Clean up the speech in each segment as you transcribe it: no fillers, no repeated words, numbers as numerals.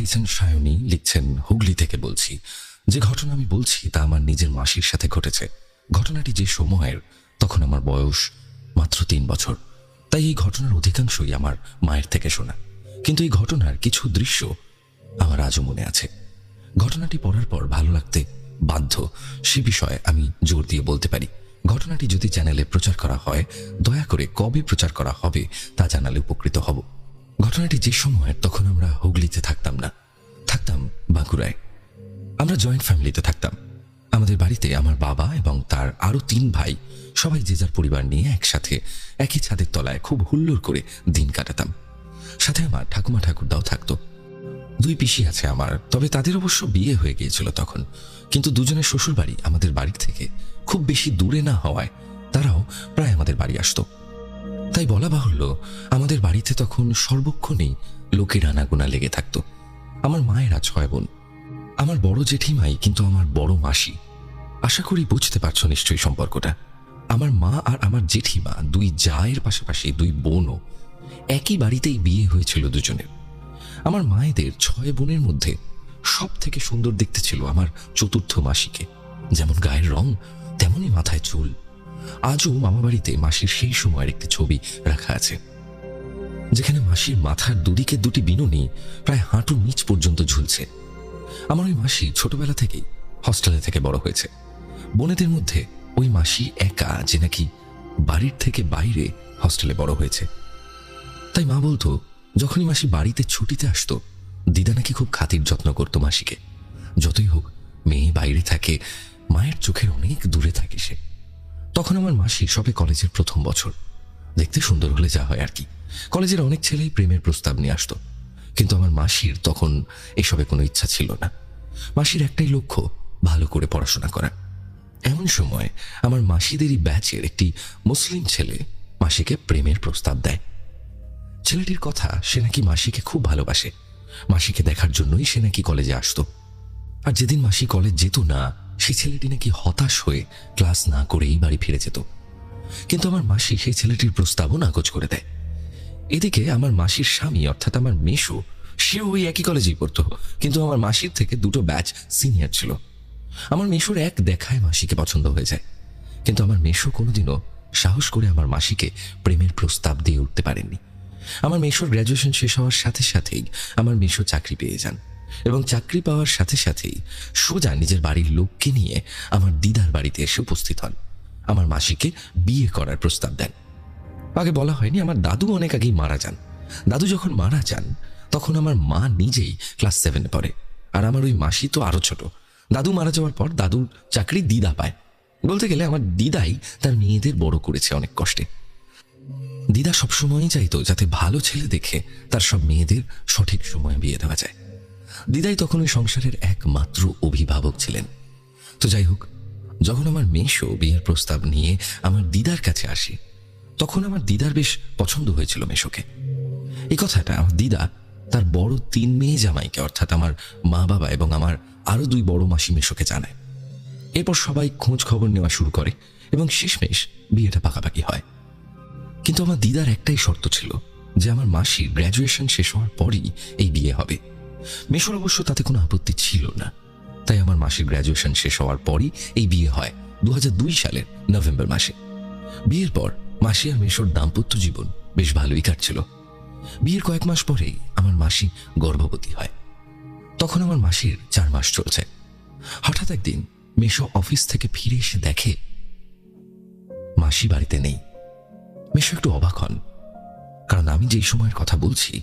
লিখেছেন সায়নী, লিখছেন হুগলি থেকে। বলছি যে ঘটনা আমি বলছি তা আমার নিজের মাসির সাথে ঘটেছে। ঘটনাটি যে সময়ের, তখন আমার বয়স মাত্র 3 বছর। তাই এই ঘটনার অধিকাংশই আমার মায়ের থেকে শোনা, কিন্তু এই ঘটনার কিছু দৃশ্য আমার আজও মনে আছে। ঘটনাটি পড়ার পর ভালো লাগতে বাধ্য, সে বিষয়ে আমি জোর দিয়ে বলতে পারি। ঘটনাটি যদি চ্যানেলে প্রচার করা হয়, দয়া করে কবে প্রচার করা হবে তা জানালে উপকৃত হব। ঘটনাটি যে সময়ের, তখন আমরা হুগলিতে থাকতাম না, থাকতাম বাঁকুড়ায়। আমরা জয়েন্ট ফ্যামিলিতে থাকতাম। আমাদের বাড়িতে আমার বাবা এবং তার আরো 3 ভাই, সবাই যে যার পরিবার নিয়ে একসাথে একই ছাদের তলায় খুব হুল্লোড় করে দিন কাটাতাম। সাথে আমার ঠাকুমা ঠাকুরদাও থাকতো। 2 পিসি আছে আমার, তবে তাদের অবশ্য বিয়ে হয়ে গিয়েছিল তখন। কিন্তু দুজনের শ্বশুর বাড়ি আমাদের বাড়ির থেকে খুব বেশি দূরে না হওয়ায় তারাও প্রায় আমাদের বাড়ি আসতো। তাই বলা বাহুল্য, আমাদের বাড়িতে তখন সর্বক্ষণেই লোকের আনাগোনা লেগে থাকতো। আমার মায়েরা 6 বোন। আমার বড় জেঠিমাই কিন্তু আমার বড় মাসি। আশা করি বুঝতে পারছো নিশ্চয়ই সম্পর্কটা। আমার মা আর আমার জেঠিমা 2 জায়ের পাশাপাশি 2 বোনও। একই বাড়িতেই বিয়ে হয়েছিল দুজনের। আমার মায়েদের 6 বোনের মধ্যে সব থেকে সুন্দর দেখতে ছিল আমার চতুর্থ মাসিকে। যেমন গায়ের রং, তেমনই মাথায় চুল। আজও মামা বাড়িতে মাসির সেই সময়ের একটি ছবি রাখা আছে, যেখানে মাসির মাথার দুদিকে 2টি বিনুনি প্রায় হাঁটুর নিচ পর্যন্ত ঝুলছে। আমার ওই মাসি ছোটবেলা থেকেই হস্টেলে থেকে বড় হয়েছে। বোনেদের মধ্যে ওই মাসি একা যে নাকি বাড়ির থেকে বাইরে হস্টেলে বড় হয়েছে। তাই মা বলতো, যখনই মাসি বাড়িতে ছুটিতে আসতো, দিদা নাকি খুব খাতির যত্ন করতো মাসিকে। যতই হোক, মেয়ে বাইরে থাকে, মায়ের চোখের অনেক দূরে থাকে সে। তখন আমার মাসি সবে কলেজের প্রথম বছর। দেখতে সুন্দর হলে যা হয় আর কি। কলেজের অনেক ছেলেই প্রেমের প্রস্তাব নিয়ে আসতো, কিন্তু আমার মাসির তখন এসবে কোনো ইচ্ছা ছিল না। মাসির একটাই লক্ষ্য, ভালো করে পড়াশোনা করা। এমন সময় আমার মাসিদেরই ব্যাচের একটি মুসলিম ছেলে মাসিকে প্রেমের প্রস্তাব দেয়। ছেলেটির কথা, সে নাকি মাসিকে খুব ভালোবাসে। মাসিকে দেখার জন্যই সে নাকি কলেজে আসতো। আর যেদিন মাসি কলেজ যেত না, সেই ছেলেটি নাকি হতাশ হয়ে ক্লাস না করেই বাড়ি ফিরে যেত। কিন্তু আমার মাসি সেই ছেলেটির প্রস্তাবও নাকচ করে দেয়। এদিকে আমার মাসির স্বামী অর্থাৎ আমার মেশো, সেও ওই একই কলেজেই পড়তো, কিন্তু আমার মাসির থেকে 2টো ব্যাচ সিনিয়র ছিল। আমার মেশোর এক দেখায় মাসিকে পছন্দ হয়ে যায়, কিন্তু আমার মেশো কোনোদিনও সাহস করে আমার মাসিকে প্রেমের প্রস্তাব দিয়ে উঠতে পারেননি। আমার মেশোর গ্র্যাজুয়েশন শেষ হওয়ার সাথে সাথেই আমার মেশো চাকরি পেয়ে যান, এবং চাকরি পাওয়ার সাথে সাথেই সোজা নিজের বাড়ির লোককে নিয়ে আমার দিদার বাড়িতে এসে উপস্থিত হন। আমার মাসিকে বিয়ে করার প্রস্তাব দেন। আগে বলা হয়নি, আমার দাদু অনেক আগেই মারা যান। দাদু যখন মারা যান, তখন আমার মা নিজেই ক্লাস 7-এ পড়ে, আর আমার ওই মাসি তো আরো ছোট। দাদু মারা যাওয়ার পর দাদুর চাকরি দিদা পায়। বলতে গেলে আমার দিদাই তার মেয়েদের বড় করেছে অনেক কষ্টে। দিদা সবসময়ই চাইতো যাতে ভালো ছেলে দেখে তার সব মেয়েদের সঠিক সময়ে বিয়ে দেওয়া যায়। দিদাই তখন ওই সংসারের একমাত্র অভিভাবক ছিলেন। তো যাই হোক, যখন আমার মেশো বিয়ের প্রস্তাব নিয়ে আমার দিদার কাছে আসে, তখন আমার দিদার বেশ পছন্দ হয়েছিল মেশোকে। এই কথাটা আমার দিদা তার বড় 3 মেয়ে জামাইকে অর্থাৎ আমার মা বাবা এবং আমার আরো 2 বড় মাসি মেশোকে জানায়। এরপর সবাই খোঁজ খবর নেওয়া শুরু করে এবং শেষমেশ বিয়েটা পাকাপাকি হয়। কিন্তু আমার দিদার একটাই শর্ত ছিল যে আমার মাসির গ্র্যাজুয়েশন শেষ হওয়ার পরই এই বিয়ে হবে। মেশোর অবশ্য তাতে কোনো আপত্তি ছিল না। তাই আমার মাসির গ্র্যাজুয়েশন শেষ হওয়ার পরই এই বিয়ে হয় 2002 সালের নভেম্বর মাসে। বিয়ের পর মাসি আর মেশোর দাম্পত্য জীবন বেশ ভালোই কাটছিল। বিয়ের কয়েক মাস পরেই আমার মাসি গর্ভবতী হয়। তখন আমার মাসির 4 মাস চলছে। হঠাৎ একদিন মেশো অফিস থেকে ফিরে এসে দেখে মাসি বাড়িতে নেই। মেশো একটু অবাক হন, কারণ আমি যেই সময়ের কথা বলছি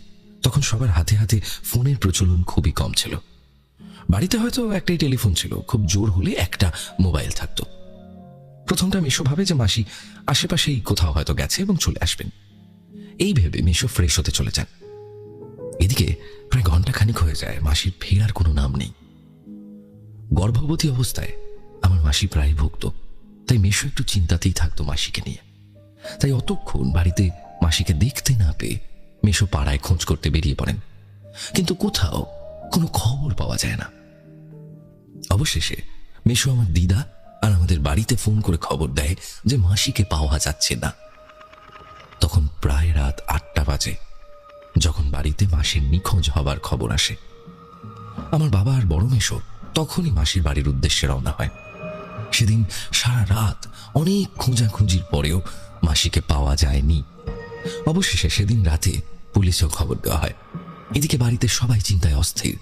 তখন সবার হাতে হাতে ফোনের প্রচলন খুবই কম ছিল। বাড়িতে হয়তো একটাই টেলিফোন ছিল, খুব জোর হলে একটা মোবাইল থাকতো। প্রথমটা মেশো ভাবে যে মাসি আশেপাশেই কোথাও হয়তো গেছে এবং চলে আসবেন। এই ভেবে মেশো ফ্রেশ হতে চলে যান। এদিকে প্রায় ঘন্টাখানিক হয়ে যায়, মাসির ফেরার কোনো নাম নেই। গর্ভবতী অবস্থায় আমার মাসি প্রায় ভুগত, তাই মেশো একটু চিন্তাতেই থাকতো মাসিকে নিয়ে। তাই অতক্ষণ বাড়িতে মাসিকে দেখতে না পেয়ে মেশো পাড়ায় খোঁজ করতে বেরিয়ে পড়েন, কিন্তু কোথাও কোনো খবর পাওয়া যায় না। অবশেষে মেশো আমার দিদা আর আমাদের বাড়িতে ফোন করে খবর দেয় যে মাসিকে পাওয়া যাচ্ছে না। তখন প্রায় রাত 8টা বাজে যখন বাড়িতে মাসির নিখোঁজ হবার খবর আসে। আমার বাবা আর বড় মেশো তখনই মাসির বাড়ির উদ্দেশ্যে রওনা হয়। সেদিন সারা রাত অনেক খোঁজাখুঁজির পরেও মাসিকে পাওয়া যায়নি। অবশেষে সেদিন রাতে পুলিশেও খবর দেওয়া হয়। এদিকে বাড়িতে সবাই চিন্তায় অস্থির।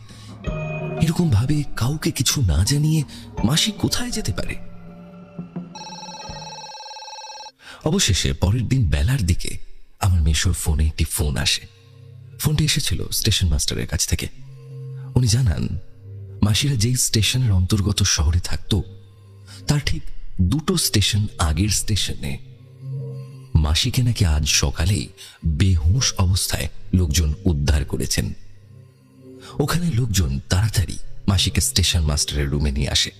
এরকম ভাবে কাউকে কিছু না জানিয়ে মাসি কোথায় যেতে পারে? অবশেষে পরের দিন বেলার দিকে আমার মেশোর ফোনে একটি ফোন আসে। ফোনটি এসেছিল স্টেশন মাস্টারের কাছ থেকে। উনি জানান মাসিরা যেই স্টেশনের অন্তর্গত শহরে থাকতো তার ঠিক 2টো স্টেশন আগের স্টেশনে মাসিকে নাকি আজ সকালেই বেহুঁশ অবস্থায় লোকজন উদ্ধার করেছেন। ওখানে লোকজন তাড়াতাড়ি মাসিকে স্টেশন মাস্টারের রুমে নিয়ে আসে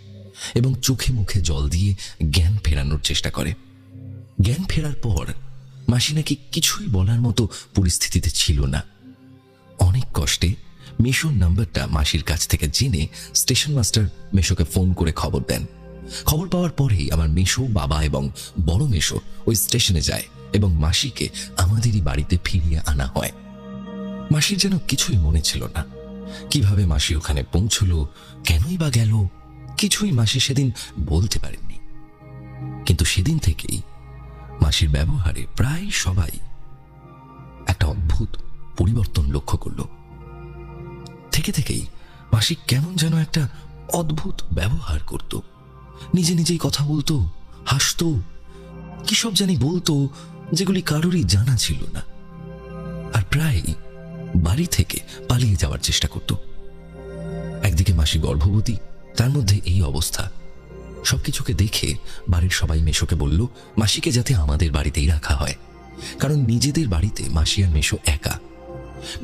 এবং চোখে মুখে জল দিয়ে জ্ঞান ফেরানোর চেষ্টা করে। জ্ঞান ফেরার পর মাসি নাকি কিছুই বলার মতো পরিস্থিতিতে ছিল না। অনেক কষ্টে মেশোর নাম্বারটা মাসির কাছ থেকে জেনে স্টেশন মাস্টার মেশোকে ফোন করে খবর দেন। খবর পাওয়ার পরেই আমার মেশো, বাবা এবং বড় মেশো ওই স্টেশনে যায় এবং মাসিকে আমাদেরই বাড়িতে ফিরিয়ে আনা হয়। মাসির যেন কিছুই মনে ছিল না। কিভাবে মাসি ওখানে পৌঁছলো, কেনই বা গেল, কিছুই মাসি সেদিন বলতে পারেননি। কিন্তু সেদিন থেকেই মাসির ব্যবহারে প্রায় সবাই একটা অদ্ভুত পরিবর্তন লক্ষ্য করল। থেকে থেকেই মাসি কেমন যেন একটা অদ্ভুত ব্যবহার করত। নিজে নিজেই কথা বলতো, হাসতো, কি সব জানি বলতো যেগুলি কারোরই জানা ছিল না। আর প্রায় বাড়ি থেকে পালিয়ে যাওয়ার চেষ্টা করত। একদিকে মাসি গর্ভবতী, তার মধ্যে এই অবস্থা। সবকিছুকে দেখে বাড়ির সবাই মেশোকে বলল মাসিকে যাতে আমাদের বাড়িতেই রাখা হয়, কারণ নিজেদের বাড়িতে মাসি আর মেশো একা।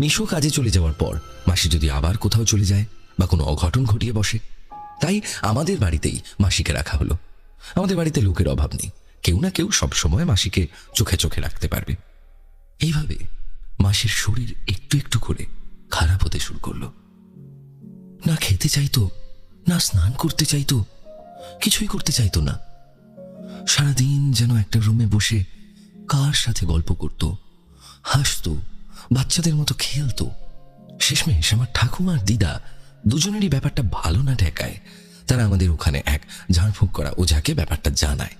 মেশো কাজে চলে যাওয়ার পর মাসি যদি আবার কোথাও চলে যায় বা কোনো অঘটন ঘটিয়ে বসে, তাই আমাদের বাড়িতেই মাসিকে রাখা হলো। আমাদের বাড়িতে লোকের অভাব নেই, কেউ না কেউ সবসময় মাসিকে চোখে চোখে রাখতে পারবে। এইভাবে মাসির শরীর একটু একটু করে খারাপ হতে শুরু করলো। না খেতে চাইতো, না স্নান করতে চাইতো, কিছুই করতে চাইতো না। সারাদিন যেন একটা রুমে বসে কার সাথে গল্প করত, হাসতো, বাচ্চাদের মতো খেলতো। শেষমেশ আমার ঠাকুমার দিদা দুজনেরই ব্যাপারটা ভালো না ঠেকায় তারা আমাদের ওখানে এক ঝাড়ফুঁক করা ওঝাকে ব্যাপারটা জানায়।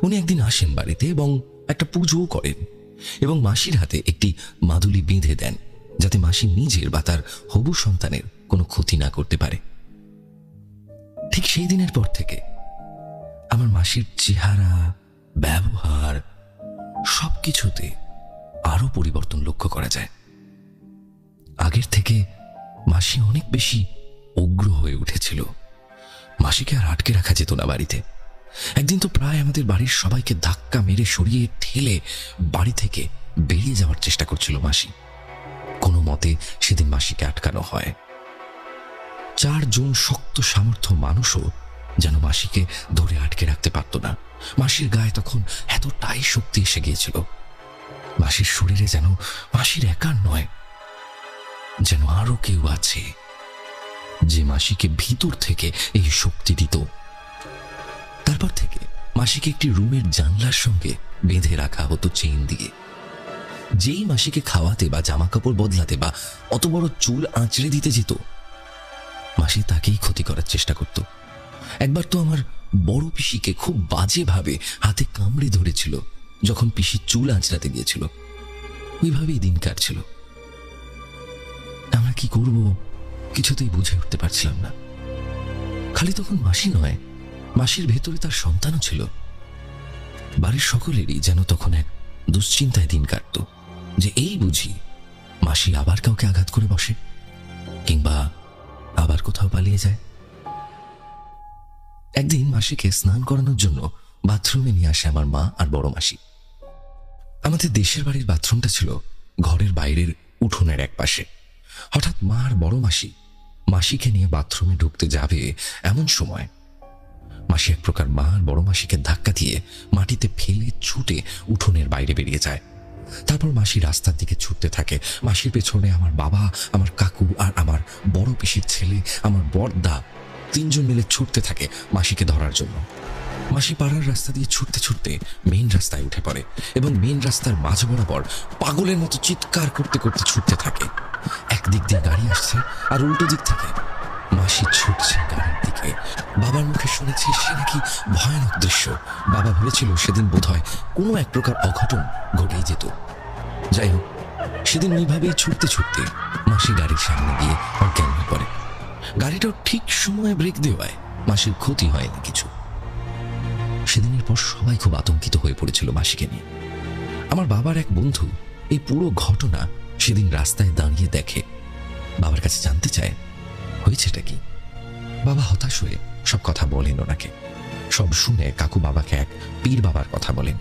উনি একদিন আসেন বাড়িতে এবং একটা পুজোও করেন এবং মাসির হাতে একটি মাদুলি বেঁধে দেন যাতে মাসি নিজের বা তার হবু সন্তানের কোনো ক্ষতি না করতে পারে। ঠিক সেই দিনের পর থেকে আমার মাসির চেহারা, ব্যবহার সবকিছুতে আরো পরিবর্তন লক্ষ্য করা যায়। আগের থেকে মাসি অনেক বেশি উগ্র হয়ে উঠেছিল। মাসিকে আর আটকে রাখা যেত না বাড়িতে। একদিন তো প্রায় আমাদের বাড়ির সবাইকে ধাক্কা মেরে সরিয়ে ঠেলে বাড়ি থেকে বেরিয়ে যাওয়ার চেষ্টা করছিল মাসি। কোনো মতে সেদিন মাসিকে আটকানো হয়। 4 জন শক্ত সামর্থ্য মানুষও যেন মাসিকে ধরে আটকে রাখতে পারত না। মাসির গায়ে তখন এতটাই শক্তি এসে গিয়েছিল, মাসির শরীরে যেন মাসির একার নয়, যেন আরো কেউ আছে যে মাসিকে ভিতর থেকে এই শক্তি দিত। তারপর থেকে মাসিকে একটি রুমের জানলার সঙ্গে বেঁধে রাখা হতো চেইন দিয়ে। যেই মাসিকে খাওয়াতে বা জামা কাপড় বদলাতে বা অত বড় চুল আঁচড়ে দিতে যেত, মাসি তাকেই ক্ষতি করার চেষ্টা করত। একবার তো আমার বড় পিসিকে খুব বাজেভাবে হাতে কামড়ে ধরেছিল যখন পিসির চুল আঁচড়াতে গিয়েছিল। ওইভাবেই দিন কাটছিল। আমরা কি করব কিছুতেই বুঝে উঠতে পারছিলাম না। খালি তখন মাসি নয়, মাসির ভেতরে তার সন্তানও ছিল। বাড়ির সকলেরই যেন তখন এক দুশ্চিন্তায় দিন কাটত যে এই বুঝি মাসি আবার কাউকে আঘাত করে বসে কিংবা আবার কোথাও পালিয়ে যায়। একদিন মাসিকে স্নান করানোর জন্য বাথরুমে নিয়ে আসে আমার মা আর বড় মাসি। আমাদের দেশের বাড়ির বাথরুমটা ছিল ঘরের বাইরের উঠোনের এক পাশে। হঠাৎ মা আর বড় মাসি মাসিকে নিয়ে বাথরুমে ঢুকতে যাবে এমন সময় মাসি এক প্রকার মা আর বড় মাসিকে ধাক্কা দিয়ে মাটিতে ফেলে ছুটে উঠোনের বাইরে বেরিয়ে যায়। তারপর মাসি রাস্তার দিকে ছুটতে থাকে। মাসির পেছনে আমার বাবা, আমার কাকু আর আমার বড় পিসির ছেলে, আমার বড়দা 3 জন মিলে ছুটতে থাকে মাসিকে ধরার জন্য। মাসি পাড়ার রাস্তা দিয়ে ছুটতে ছুটতে মেইন রাস্তায় উঠে পড়ে এবং মেইন রাস্তার মাঝ বরাবর পাগলের মতো চিৎকার করতে করতে ছুটতে থাকে। একদিক দিয়ে গাড়ি আসছে আর উল্টো দিক থেকে মাসি ছুটছে গাড়ির দিকে। বাবার মুখে শুনেছি সে নাকি ভয়ানক দৃশ্য। বাবা ভেবেছিল সেদিন বোধহয় কোনো এক প্রকার অঘটন ঘটেই যেত। যাই হোক, সেদিন ওইভাবেই ছুটতে ছুটতে মাসি গাড়ির সামনে গিয়ে অজ্ঞান হয়ে পড়ে। গাড়িটাও ঠিক সময়ে ব্রেক দেওয়ায় মাসির ক্ষতি হয়নি কিছু। সেদিনের পর সবাই খুব আতঙ্কিত হয়ে পড়েছিল মাসিকে নিয়ে। আমার বাবার এক বন্ধু এই পুরো ঘটনা সেদিন রাস্তায় দাঁড়িয়ে দেখে। বাবার কাছে জানতে চায় হয়েছেটা কি। বাবা হতাশ হয়ে সব কথা বলেন ওনাকে। সব শুনে কাকু বাবাকে এক পীর বাবার কথা বলেন।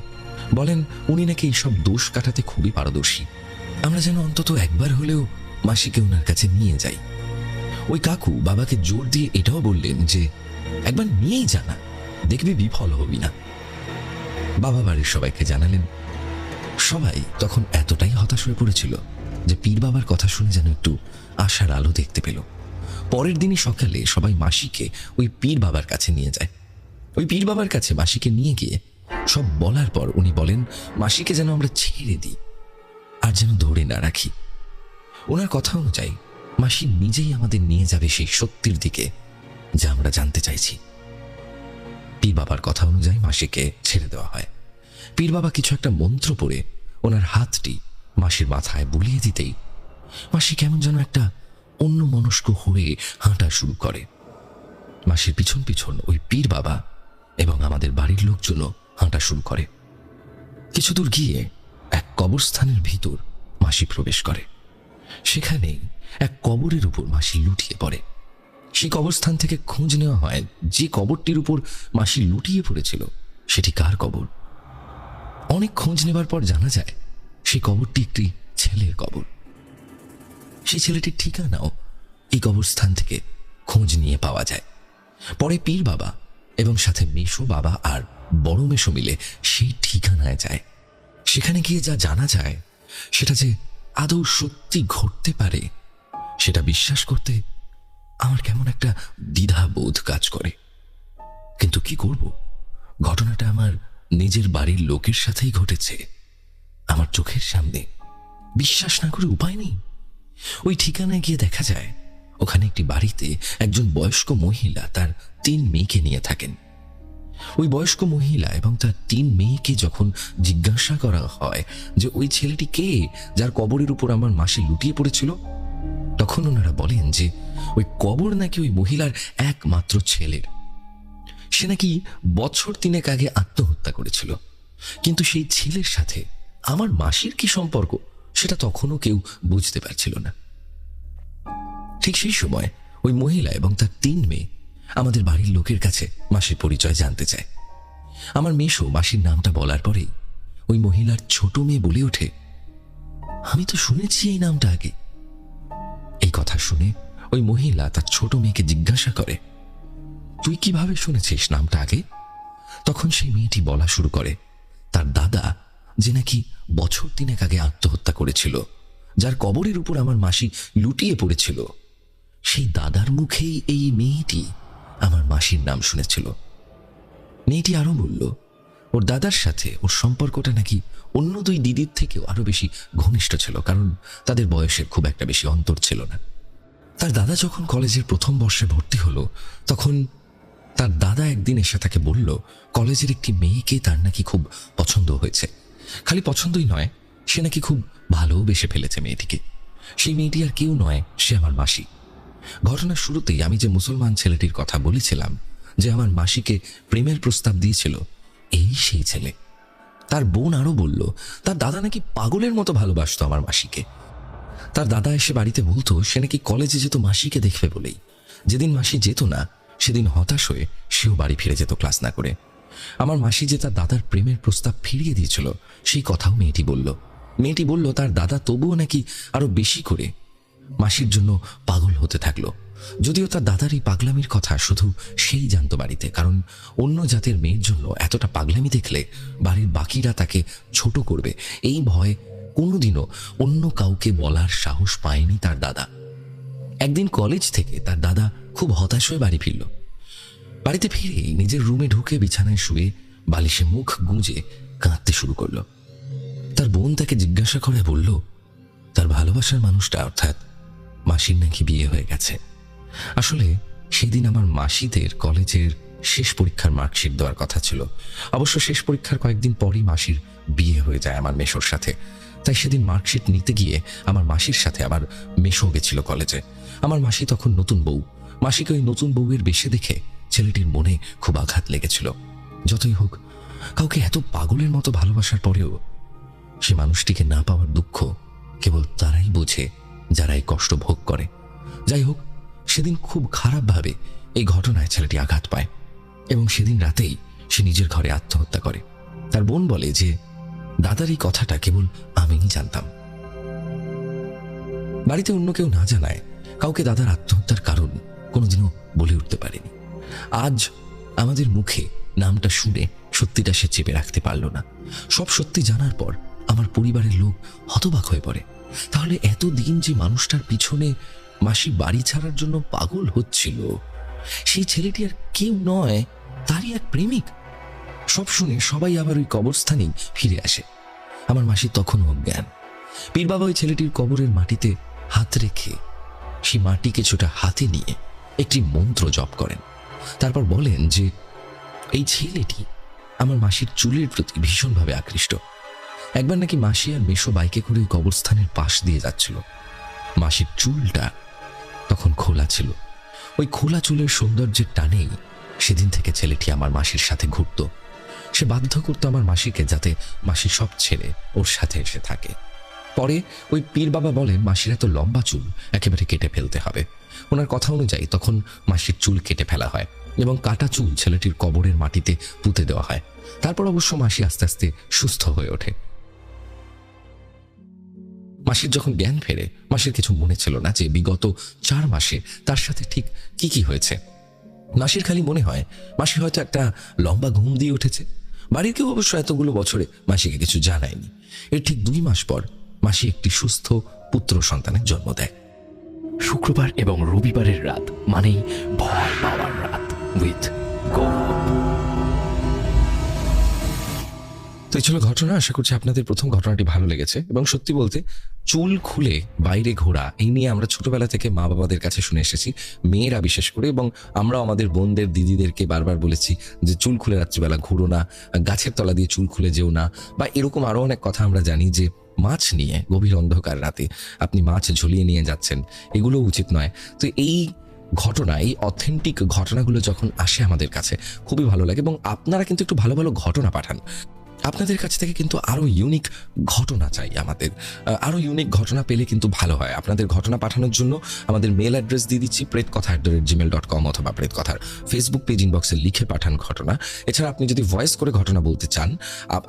বলেন উনি নাকি এইসব দোষ কাটাতে খুবই পারদর্শী। আমরা যেন অন্তত একবার হলেও মাসিকে ওনার কাছে নিয়ে যাই। ওই কাকু বাবাকে জোর দিয়ে এটাও বললেন যে একবার নিয়েই জানা, দেখবি বিফল হবি না। বাবা বাড়ির সবাইকে জানালেন। সবাই তখন এতটাই হতাশ হয়ে পড়েছিল যে পীর বাবার কথা শুনে যেন একটু আশার আলো দেখতে পেল। পরের দিনই সকালে সবাই মাসিকে ওই পীর বাবার কাছে নিয়ে যায়। ওই পীর বাবার কাছে মাসিকে নিয়ে গিয়ে সব বলার পর উনি বলেন মাসিকে যেন আমরা ছেড়ে দিই, আর যেন ধরে না রাখি। ওনার কথা অনুযায়ী মাসি নিজেই আমাদের নিয়ে যাবে সেই সত্যির দিকে যা আমরা জানতে চাইছি। পীর বাবার কথা অনুযায়ী মাসিকে ছেড়ে দেওয়া হয়। পীর বাবা কিছু একটা মন্ত্র পড়ে ওনার হাতটি মাসির মাথায় বুলিয়ে দিতেই মাসি কেমন যেন একটা অন্য মনস্ক হয়ে হাঁটা শুরু করে। মাসির পিছন পিছন ওই পীর বাবা এবং আমাদের বাড়ির লোকজনও হাঁটা শুরু করে। কিছু দূর গিয়ে এক কবরস্থানের ভিতর মাসি প্রবেশ করে। সেখানেই এক কবরের উপর মাসি লুটিয়ে পড়ে। সেই কবরস্থান থেকে খোঁজ নেওয়া হয় যে কবরটির উপর মাসি লুটিয়ে পড়েছিল সেটি কার কবর। অনেক খোঁজ নেবার পর জানা যায় সেই কবরটি একটি ছেলের কবর। সেই ছেলেটির ঠিকানাও এই কবরস্থান থেকে খোঁজ নিয়ে পাওয়া যায়। পরে পীর বাবা এবং সাথে মেশো বাবা আর বড় মেশো মিলে সেই ঠিকানায় যায়। সেখানে গিয়ে যা জানা যায় সেটা যে আদৌ সত্যি ঘটতে পারে সেটা বিশ্বাস করতে আমার কেমন একটা দ্বিধা বোধ কাজ করে। কিন্তু কি করব, ঘটনাটা আমার নিজের বাড়ির লোকের সাথেই ঘটেছে, আমার চোখের সামনে। বিশ্বাস না করে উপায় নেই। ওই ঠিকানায় গিয়ে দেখা যায় ওখানে একটি বাড়িতে একজন বয়স্ক মহিলা তার 3 মেয়েকে নিয়ে থাকেন। ওই বয়স্ক মহিলা এবং তার 3 মেয়েকে যখন জিজ্ঞাসা করা হয় যে ওই ছেলেটি কে যার কবরের উপর আমার মাসি লুটিয়ে পড়েছিল, তখন ওনারা বলেন যে ওই কবর নাকি ওই মহিলার একমাত্র ছেলের। সে নাকি বছর 3 আগে আত্মহত্যা করেছিল। কিন্তু সেই ছেলের সাথে আমার মাসির কি সম্পর্ক সেটা তখনও কেউ বুঝতে পারছিল না। ঠিক সেই সময় ওই মহিলা এবং তার 3 মেয়ে আমাদের বাড়ির লোকের কাছে মাসির পরিচয় জানতে চায়। আমার মেশো মাসির নামটা বলার পরেই ওই মহিলার ছোট মেয়ে বলে ওঠে, আমি তো শুনেছি এই নামটা আগে। এই কথা শুনে ওই মহিলা তার ছোট মেয়েকে জিজ্ঞাসা করে, তুই কিভাবে শুনেছিস নামটা আগে? তখন সেই মেয়েটি বলা শুরু করে তার দাদা যে নাকি বছর 3 আগে আত্মহত্যা করেছিল, যার কবরের উপর আমার মাসি লুটিয়ে পড়েছিল, সেই দাদার মুখেই এই মেয়েটি আমার মাসির নাম শুনেছিল। মেয়েটি আরো বলল ওর দাদার সাথে ওর সম্পর্কটা নাকি অন্য 2 দিদির থেকেও আরো বেশি ঘনিষ্ঠ ছিল, কারণ তাদের বয়সের খুব একটা বেশি অন্তর ছিল না। তার দাদা যখন কলেজের 1ম বর্ষে ভর্তি হলো তখন তার দাদা একদিন এসে তাকে বলল কলেজের একটি মেয়েকে তার নাকি খুব পছন্দ হয়েছে। খালি পছন্দই নয়, সে নাকি খুব ভালোবেসে ফেলেছে মেয়েটিকে। সেই মেয়েটি আর কেউ নয়, সে আমার মাসি। ঘটনার শুরুতেই আমি যে মুসলমান ছেলেটির কথা বলেছিলাম যে আমার মাসিকে প্রেমের প্রস্তাব দিয়েছিল, এই সেই ছেলে। তার বোন আরো বলল তার দাদা নাকি পাগলের মতো ভালোবাসতো আমার মাসিকে। তার দাদা এসে বাড়িতে বলতো সে নাকি কলেজে যেত মাসিকে দেখবে বলেই। যেদিন মাসি যেত না সেদিন হতাশ হয়ে সেও বাড়ি ফিরে যেত ক্লাস না করে। আমার মাসি যে তার দাদার প্রেমের প্রস্তাব ফিরিয়ে দিয়েছিল সেই কথাও মেয়েটি বলল। মেয়েটি বলল তার দাদা তবুও নাকি আরো বেশি করে মাসির জন্য পাগল হতে থাকলো। যদিও তার দাদার এই পাগলামির কথা শুধু সেই জানতো বাড়িতে, কারণ অন্য জাতের মেয়ের জন্য এতটা পাগলামি দেখলে বাড়ির বাকিরা তাকে ছোট করবে, এই ভয়ে কোনোদিনও অন্য কাউকে বলার সাহস পায়নি তার দাদা। একদিন কলেজ থেকে তার দাদা খুব হতাশ হয়ে বাড়ি ফিরল। বাড়িতে ফিরেই নিজের রুমে ঢুকে বিছানায় শুয়ে বালিশে মুখ গুঁজে কাঁদতে শুরু করলো। তার বোন তাকে জিজ্ঞাসা করে বলল তার ভালোবাসার মানুষটা অর্থাৎ মাসির নাকি বিয়ে হয়ে গেছে। আসলে সেদিন আমার মাসিদের কলেজের শেষ পরীক্ষার মার্কশিট দেওয়ার কথা ছিল। অবশ্য শেষ পরীক্ষার কয়েকদিন পরই মাসির বিয়ে হয়ে যায় আমার মেশোর সাথে। তাই সেদিন মার্কশিট নিতে গিয়ে আমার মাসির সাথে আবার মেশো গেছিল কলেজে। আমার মাসি তখন নতুন বউ। মাসিকে ওই নতুন বউয়ের বেশে দেখে ছেলেটির মনে খুব আঘাত লেগেছিল। যতই হোক, কাউকে এত পাগলের মতো ভালোবাসার পরেও সে মানুষটিকে না পাওয়ার দুঃখ কেবল তারাই বোঝে যারা এই কষ্ট ভোগ করে। যাই হোক, সেদিন খুব খারাপভাবে এই ঘটনায় ছেলেটি আঘাত পায় এবং সেদিন রাতেই সে নিজের ঘরে আত্মহত্যা করে। তার বোন বলে যে দাদার এই কথাটা কেবল আমিই জানতাম। বাড়িতে অন্য কেউ না জানায় কাউকে দাদার আত্মহত্যার কারণ কোনোদিনও বলে উঠতে পারেনি। আজ আমাদের মুখে নামটা শুনে সত্যিটা সে চেপে রাখতে পারল না। সব সত্যি জানার পর আমার পরিবারের লোক হতবাক হয়ে পড়ে। তাহলে এতদিন যে মানুষটার পিছনে মাসি বাড়ি ছাড়ার জন্য পাগল হচ্ছিল, সেই ছেলেটি আর কেউ নয়, তারই এক প্রেমিক। সব শুনে সবাই আবার ওই কবরস্থানেই ফিরে আসে। আমার মাসি তখনও অজ্ঞান। পীর বাবা ওই ছেলেটির কবরের মাটিতে হাত রেখে সেই মাটি কিছুটা হাতে নিয়ে একটি মন্ত্র জপ করেন। তারপর বলেন যে এই ছেলেটি আমার মাসির চুলের প্রতি ভীষণভাবে আকৃষ্ট। একবার নাকি মাসি আর মেশো বাইকে করে ওই কবরস্থানের পাশ দিয়ে যাচ্ছিল। মাসির চুলটা তখন খোলা ছিল। ওই খোলা চুলের সৌন্দর্যের টানেই সেদিন থেকে ছেলেটি আমার মাসির সাথে ঘুরত। সে বাধ্য করতো আমার মাসিকে যাতে মাসি সব ছেড়ে ওর সাথে এসে থাকে। পরে ওই পীর বাবা বলেন মাসির এত লম্বা চুল একেবারে কেটে ফেলতে হবে। ওনার কথা অনুযায়ী তখন মাসির চুল কেটে ফেলা হয় এবং কাটা চুল ছেলেটির কবরের মাটিতে পুঁতে দেওয়া হয়। তারপর অবশ্য মাসি আস্তে আস্তে সুস্থ হয়ে ওঠে। মাসির যখন জ্ঞান ফেরে, মাসির কিছু মনে ছিল না যে বিগত 4 মাসে তার সাথে ঠিক কি কি হয়েছে। মাসির খালি মনে হয় মাসি হয়তো একটা লম্বা ঘুম দিয়ে উঠেছে। বাড়ির কেউ অবশ্য এতগুলো বছরে মাসিকে কিছু জানায়নি। এর ঠিক 2 মাস পর মাসি একটি সুস্থ পুত্র সন্তানের জন্ম দেয়। শুক্রবার এবং রবিবারের রাত মানেই ভয় পাওয়ার রাত উইথ গৌরব। তো এই ছিল ঘটনা। আশা করছি আপনাদের প্রথম ঘটনাটি ভালো লেগেছে। এবং সত্যি বলতে চুল খুলে বাইরে ঘোরা এই নিয়ে আমরা ছোটবেলা থেকে মা বাবাদের কাছে শুনে এসেছি, মেয়েরা বিশেষ করে। এবং আমরা আমাদের বোনদের দিদিদেরকে বারবার বলেছি যে চুল খুলে রাত্রিবেলা ঘুরো না, গাছের তলা দিয়ে চুল খুলে যেও না, বা এরকম আরো অনেক কথা আমরা জানি যে মাছ নিয়ে গভীর অন্ধকার রাতে আপনি মাছ ঝুলিয়ে নিয়ে যাচ্ছেন, এগুলো উচিত নয়। তো এই ঘটনা, এই অথেন্টিক ঘটনাগুলো যখন আসে আমাদের কাছে খুবই ভালো লাগে। এবং আপনারা কিন্তু একটু ভালো ভালো ঘটনা পাঠান। আপনাদের কাছ থেকে কিন্তু আরো ইউনিক ঘটনা চাই। আমাদের আরো ইউনিক ঘটনা পেলে কিন্তু ভালো হয়। আপনাদের ঘটনা পাঠানোর জন্য আমাদের মেল অ্যাড্রেস দিয়ে দিচ্ছি, pretkotha@gmail.com, অথবা প্রেতকথার ফেসবুক পেজ ইনবক্সে লিখে পাঠান ঘটনা। এছাড়া আপনি যদি ভয়েস করে ঘটনা বলতে চান,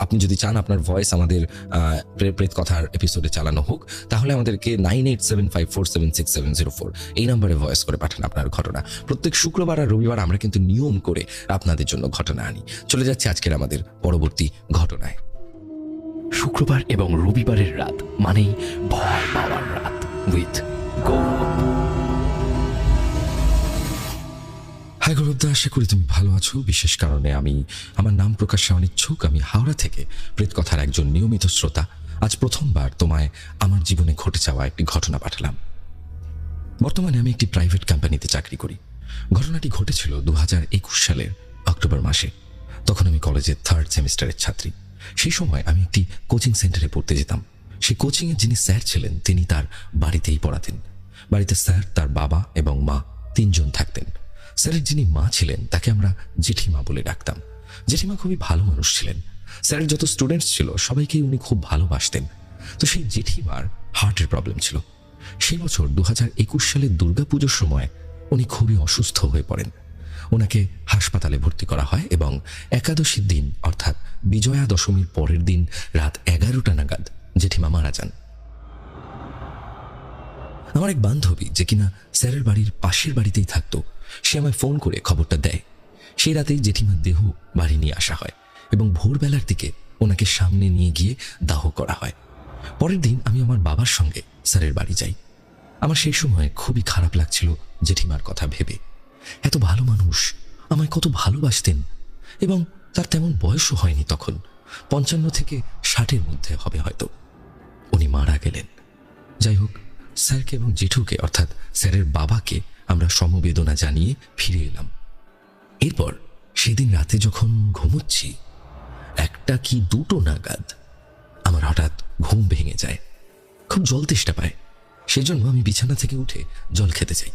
আপনি যদি চান আপনার ভয়েস আমাদের প্রেতকথার এপিসোডে চালানো হোক, তাহলে আমাদেরকে 9875476704 এই নম্বরে ভয়েস করে পাঠান আপনার ঘটনা। প্রত্যেক শুক্রবার আর রবিবার আমরা কিন্তু নিয়ম করে আপনাদের জন্য ঘটনা আনি। চলে যাচ্ছে আজকের আমাদের পরবর্তী ঘটনায়। শুক্রবার এবং রবিবারের রাত মানেই ভয় পাওয়ার রাত উইথ গৌরব। হাই গৌরবদা, আশা করি তুমি ভালো আছো। বিশেষ কারণে আমার নাম প্রকাশে অনিচ্ছুক। আমি হাওড়া থেকে প্রেতকথার একজন নিয়মিত শ্রোতা। আজ প্রথমবার তোমায় আমার জীবনে ঘটে যাওয়া একটি ঘটনা পাঠালাম। বর্তমানে আমি একটি প্রাইভেট কোম্পানিতে চাকরি করি। ঘটনাটি ঘটেছিল 2021 সালের অক্টোবর মাসে। তখন আমি কলেজের 3rd সেমিস্টারের ছাত্রী। সেই সময় আমি একটি কোচিং সেন্টারে পড়তে যেতাম। সেই কোচিংয়ের যিনি স্যার ছিলেন তিনি তার বাড়িতেই পড়াতেন। বাড়িতে স্যার, তার বাবা এবং মা 3 জন থাকতেন। স্যারের যিনি মা ছিলেন তাকে আমরা জেঠিমা বলে ডাকতাম। জেঠিমা খুবই ভালো মানুষ ছিলেন। স্যারের যত স্টুডেন্টস ছিল সবাইকেই উনি খুব ভালোবাসতেন। তো সেই জেঠিমার হার্টের প্রবলেম ছিল। সেই বছর 2021 সালের দুর্গাপুজোর সময় উনি খুবই অসুস্থ হয়ে পড়েন। ওনাকে হাসপাতালে ভর্তি করা হয় এবং একাদশীর দিন অর্থাৎ বিজয়া দশমীর পরের দিন রাত 11টা নাগাদ জেঠিমা মারা যান। আমার এক বান্ধবী, যে কিনা স্যারের বাড়ির পাশের বাড়িতেই থাকতো, সে আমায় ফোন করে খবরটা দেয়। সেই রাতেই জেঠিমার দেহ বাড়ি নিয়ে আসা হয় এবং ভোরবেলার দিকে ওনাকে সামনে নিয়ে গিয়ে দাহ করা হয়। পরের দিন আমি আমার বাবার সঙ্গে স্যারের বাড়ি যাই। আমার সেই সময় খুবই খারাপ লাগছিল জেঠিমার কথা ভেবে। এত ভালো মানুষ, আমায় কত ভালোবাসতেন এবং তার তেমন বয়সও হয়নি তখন, 55 থেকে 60-এর মধ্যে হবে হয়তো। উনি মারা গেলেন। যাই হোক, স্যারকে এবং জেঠুকে অর্থাৎ স্যারের বাবাকে আমরা সমবেদনা জানিয়ে ফিরে এলাম। এরপর সেদিন রাতে যখন ঘুমোচ্ছি, 1টা কি 2টো নাগাদ আমার হঠাৎ ঘুম ভেঙে যায়। খুব জল তেষ্টা পায়, সেজন্য আমি বিছানা থেকে উঠে জল খেতে চাই।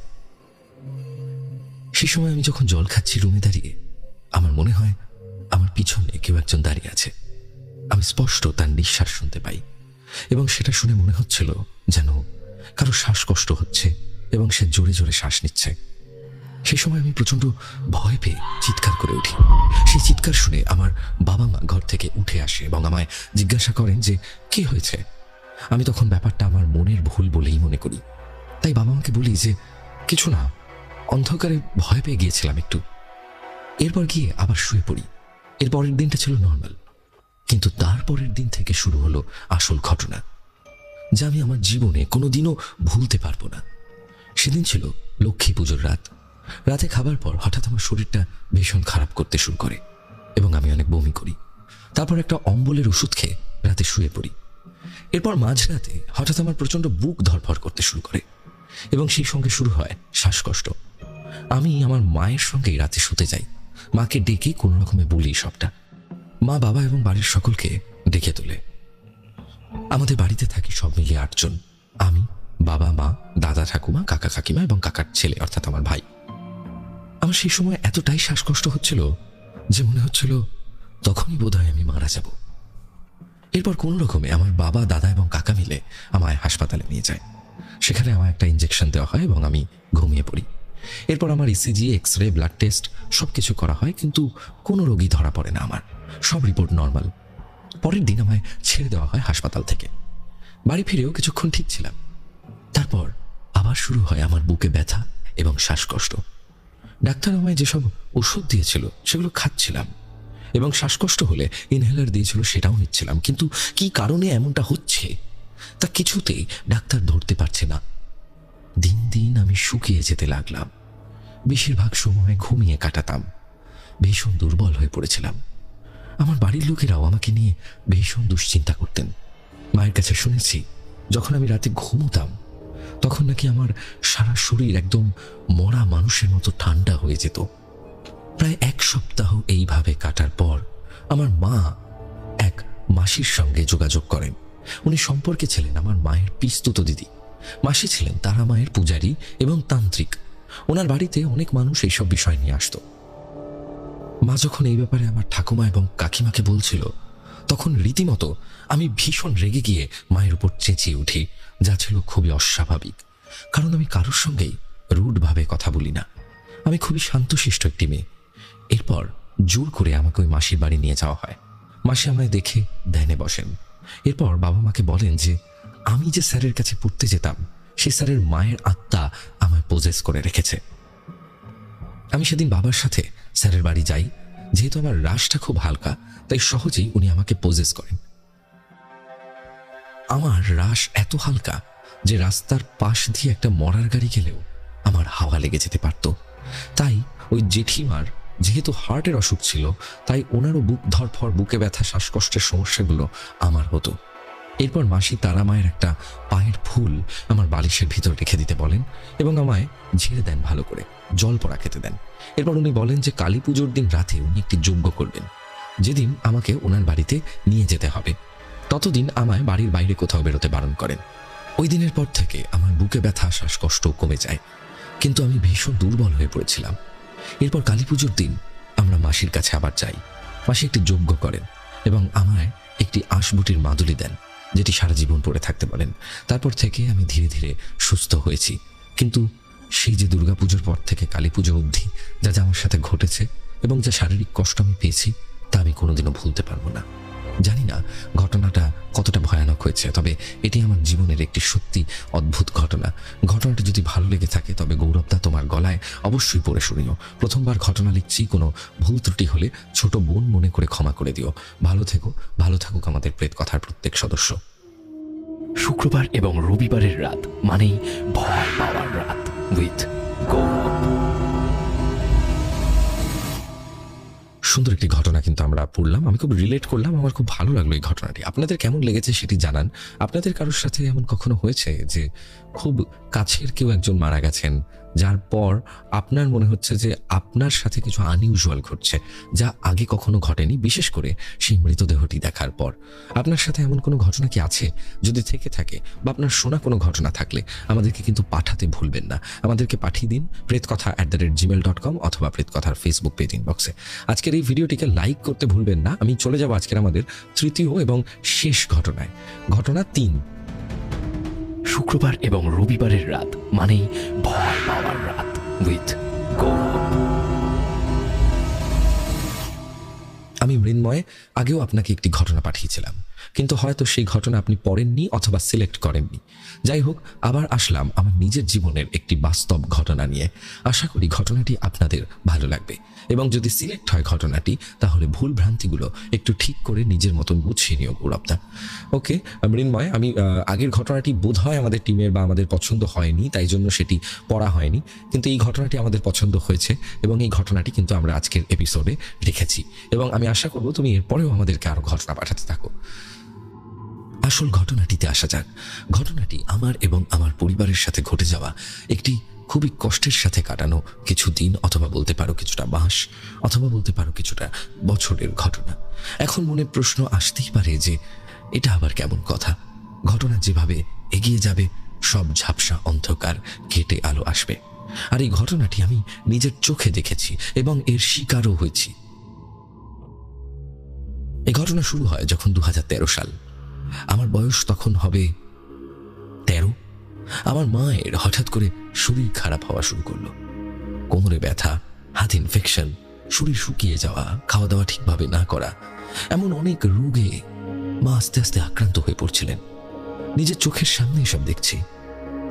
সেই সময় আমি যখন জল খাচ্ছি রুমে দাঁড়িয়ে, আমার মনে হয় আমার পিছনে কেউ একজন দাঁড়িয়ে আছে। আমি স্পষ্ট তার নিঃশ্বাস শুনতে পাই এবং সেটা শুনে মনে হচ্ছিল যেন কারো শ্বাসকষ্ট হচ্ছে এবং সে জোরে জোরে শ্বাস নিচ্ছে। সেই সময় আমি প্রচন্ড ভয় পেয়ে চিৎকার করে উঠি। সেই চিৎকার শুনে আমার বাবা মা ঘর থেকে উঠে আসে এবং আমায় জিজ্ঞাসা করেন যে কি হয়েছে। আমি তখন ব্যাপারটা আমার মনের ভুল বলেই মনে করি, তাই বাবা মাকে বলি যে কিছু না, অন্ধকারে ভয় পেয়ে গিয়েছিলাম একটু। এরপর গিয়ে আবার শুয়ে পড়ি। এর পরের দিনটা ছিল নর্মাল, কিন্তু তারপরের দিন থেকে শুরু হলো আসল ঘটনা, যা আমি আমার জীবনে কোনোদিনও ভুলতে পারবো না। সেদিন ছিল লক্ষ্মী পুজোর রাত। রাতে খাবার পর হঠাৎ আমার শরীরটা ভীষণ খারাপ করতে শুরু করে এবং আমি অনেক বমি করি। তারপর একটা অম্বলের ওষুধ খেয়ে রাতে শুয়ে পড়ি। এরপর মাঝরাতে হঠাৎ আমার প্রচন্ড বুক ধড়ফড় করতে শুরু করে এবং সেই সঙ্গে শুরু হয় শ্বাসকষ্ট। আমি আমার মায়ের সঙ্গেই রাতে শুতে যাই। মাকে ডেকে কোনো রকমে বলি সবটা। মা, বাবা এবং বাড়ির সকলকে ডেকে তোলে। আমাদের বাড়িতে থাকি সব মিলিয়ে 8 জন। আমি, বাবা, মা, দাদা, ঠাকুমা, কাকা, কাকিমা এবং কাকার ছেলে অর্থাৎ আমার ভাই। আমার সেই সময় এতটাই শ্বাসকষ্ট হচ্ছিল যে মনে হচ্ছিল তখনই বোধহয় আমি মারা যাব। এরপর কোনো রকমে আমার বাবা, দাদা এবং কাকা মিলে আমায় হাসপাতালে নিয়ে যায়। সেখানে আমার একটা ইঞ্জেকশন দেওয়া হয় এবং আমি ঘুমিয়ে পড়ি। এরপর আমার ইসিজি, এক্সরে, ব্লাড টেস্ট সবকিছু করা হয়, কিন্তু কোনো রোগী ধরা পড়ে না আমার। সব রিপোর্ট নর্মাল। পরের দিন আমায় ছেড়ে দেওয়া হয় হাসপাতাল থেকে। বাড়ি ফিরেও কিছুক্ষণ ঠিক ছিলাম। তারপর আবার শুরু হয় আমার বুকে ব্যথা এবং শ্বাসকষ্ট। ডাক্তার আমায় যেসব ওষুধ দিয়েছিল সেগুলো খাচ্ছিলাম এবং শ্বাসকষ্ট হলে ইনহেলার দিয়েছিল সেটাও নিচ্ছিলাম, কিন্তু কি কারণে এমনটা হচ্ছে তা কিছুতেই ডাক্তার ধরতে পারছে না। দিন দিন আমি শুকিয়ে যেতে লাগলাম। বেশিরভাগ সময় ঘুমিয়ে কাটাতাম। ভীষণ দুর্বল হয়ে পড়েছিলাম। আমার বাড়ির লোকেরাও আমাকে নিয়ে ভীষণ দুশ্চিন্তা করতেন। মায়ের কাছে শুনেছি যখন আমি রাতে ঘুমোতাম তখন নাকি আমার সারা শরীর একদম মরা মানুষের মতো ঠান্ডা হয়ে যেত। প্রায় 1 সপ্তাহ এইভাবে কাটার পর আমার মা এক মাসির সঙ্গে যোগাযোগ করেন। উনি সম্পর্কে ছিলেন আমার মায়ের পিস্তুত দিদি। মাসি ছিলেন তারা মায়ের পূজারী এবং তান্ত্রিক। ওনার বাড়িতে অনেক মানুষ এইসব বিষয় নিয়ে আসতো। মা যখন এই ব্যাপারে আমার ঠাকুমা এবং কাকিমাকে বলছিল তখন রীতিমতো আমি ভীষণ রেগে গিয়ে মায়ের উপর চেঁচিয়ে উঠি, যা ছিল খুবই অস্বাভাবিক, কারণ আমি কারোর সঙ্গেই রুডভাবে কথা বলি না। আমি খুবই শান্তশিষ্ট একটি মেয়ে। এরপর জোর করে আমাকে ওই মাসির বাড়ি নিয়ে যাওয়া হয়। মাসি আমায় দেখে ধ্যানে বসেন। এরপর বাবা মাকে বলেন যে আমি যে স্যারের কাছে পড়তে যেতাম সেই স্যারের মায়ের আত্মা আমায় পজেস করে রেখেছে। আমি সেদিন বাবার সাথে স্যারের বাড়ি যাই। যেহেতু আমার রাশটা খুব হালকা তাই সহজেই উনি আমাকে পজেস করেন। আমার রাশ এত হালকা যে রাস্তার পাশ দিয়ে একটা মরার গাড়ি গেলেও আমার হাওয়া লেগে যেতে পারত। তাই ওই জেঠিমার যেহেতু হার্টের অসুখ ছিল তাই ওনারও বুক ধড়ফড়, বুকে ব্যথা, শ্বাসকষ্টের সমস্যাগুলো আমার হতো। এরপর মাসি তারা মায়ের একটা পায়ের ফুল আমার বালিশের ভিতর রেখে দিতে বলেন এবং আমায় ঝেড়ে দেন, ভালো করে জল পড়া খেতে দেন। এরপর উনি বলেন যে কালী পুজোর দিন রাতে উনি একটি যজ্ঞ করবেন, যেদিন আমাকে ওনার বাড়িতে নিয়ে যেতে হবে। ততদিন আমায় বাড়ির বাইরে কোথাও বেরোতে বারণ করেন। ওই দিনের পর থেকে আমার বুকে ব্যথা, শ্বাসকষ্ট কমে যায়, কিন্তু আমি ভীষণ দুর্বল হয়ে পড়েছিলাম। এরপর কালী পুজোর দিন আমরা মাসির কাছে আবার যাই। মাসি একটি যজ্ঞ করেন এবং আমায় একটি আঁশবুটির মাদুলি দেন, যেটি সারা জীবন পরে থাকতে বলেন। তারপর থেকে আমি ধীরে ধীরে সুস্থ হয়েছি। কিন্তু সেই যে দুর্গাপুজোর পর থেকে কালী পুজো অবধি যা যা আমার সাথে ঘটেছে এবং যা শারীরিক কষ্ট আমি পেয়েছি তা আমি কোনোদিনও ভুলতে পারবো না। জানি না ঘটনাটা কতটা ভয়ানক হয়েছে, তবে এটি আমার জীবনের একটি সত্যি অদ্ভুত ঘটনা। ঘটনাটা যদি ভালো লেগে থাকে তবে গৌরবদা তোমার গলায় অবশ্যই পড়ে শুনিও। প্রথমবার ঘটনা লিখছি, কোনো ভুল ত্রুটি হলে ছোট বোন মনে করে ক্ষমা করে দিও। ভালো থেকো, ভালো থাকুক আমাদের প্রেত কথার প্রত্যেক সদস্য। শুক্রবার এবং রবিবারের রাত মানেই ভয় পাওয়ার রাত উইথ গৌরব। সুন্দর একটি ঘটনা কিন্তু আমরা পড়লাম, আমি খুব রিলেট করলাম, আমার খুব ভালো লাগলো এই ঘটনাটি। আপনাদের কেমন লেগেছে সেটি জানান। আপনাদের কারোর সাথে এমন কখনো হয়েছে যে খুব কাছের কেউ একজন মারা গেছেন, যার পর আপনার মনে হচ্ছে যে আপনার সাথে কিছু আনইউজুয়াল ঘটছে, যা আগে কখনো ঘটেনি, বিশেষ করে সেই মৃতদেহটি দেখার পর। আপনার সাথে এমন কোনো ঘটনা কি আছে? যদি থেকে থাকে বা আপনার শোনা কোনো ঘটনা থাকলে আমাদেরকে কিন্তু পাঠাতে ভুলবেন না। আমাদেরকে পাঠিয়ে দিন প্রেতকথা@gmail.com অথবা প্রেতকথার ফেসবুক পেজ ইনবক্সে। আজকের এই ভিডিওটিকে লাইক করতে ভুলবেন না। আমি চলে যাব আজকের আমাদের তৃতীয় এবং শেষ ঘটনায়। ঘটনা 3। শুক্রবার এবং রবিবারের রাত মানেই ভয় পাওয়ার রাত উইথ গৌরব। আমি মৃন্ময় আগেও আপনাকে একটি ঘটনা পাঠিয়েছিলাম, কিন্তু হয়তো সেই ঘটনা আপনি পড়েননি অথবা সিলেক্ট করেননি। যাই হোক, আবার আসলাম আমার নিজের জীবনের একটি বাস্তব ঘটনা নিয়ে। আশা করি ঘটনাটি আপনাদের ভালো লাগবে, এবং যদি সিলেক্ট হয় ঘটনাটি, তাহলে ভুল ভ্রান্তিগুলো একটু ঠিক করে নিজের মতন গুছিয়ে নিও গৌরবদা। ওকে মৃন্ময়, আমি আগের ঘটনাটি বোধ হয় আমাদের টিমের বা আমাদের পছন্দ হয়নি, তাই জন্য সেটি পড়া হয়নি, কিন্তু এই ঘটনাটি আমাদের পছন্দ হয়েছে এবং এই ঘটনাটি কিন্তু আমরা আজকের এপিসোডে রেখেছি, এবং আমি আশা করব তুমি এরপরেও আমাদেরকে আরো ঘটনা পাঠাতে থাকো। আসল ঘটনাটিতে আসা যাক। ঘটনাটি আমার এবং আমার পরিবারের সাথে ঘটে যাওয়া একটি খুবই কষ্টের সাথে কাটানো কিছু দিন, অথবা বলতে পারো কিছুটা মাস, অথবা বলতে পারো কিছুটা বছরের ঘটনা। এখন মনে প্রশ্ন আসতেই পারে যে এটা আবার কেমন কথা? ঘটনা যেভাবে এগিয়ে যাবে সব ঝাপসা অন্ধকার কেটে আলো আসবে। আর এই ঘটনাটি আমি নিজের চোখে দেখেছি এবং এর শিকারও হয়েছি। এই ঘটনা শুরু হয় যখন 2013 সাল। আমার বয়স তখন হবে 13। আমার মায়ের হঠাৎ করে শরীর খারাপ হওয়া শুরু করলো। কোমরে ব্যথা, হাত ইনফেকশন, শরীর শুকিয়ে যাওয়া, খাওয়া দাওয়া ঠিকভাবে না করা, এমন অনেক রোগে মা আস্তে আস্তে আক্রান্ত হয়ে পড়ছিলেন। নিজের চোখের সামনে এসব দেখছি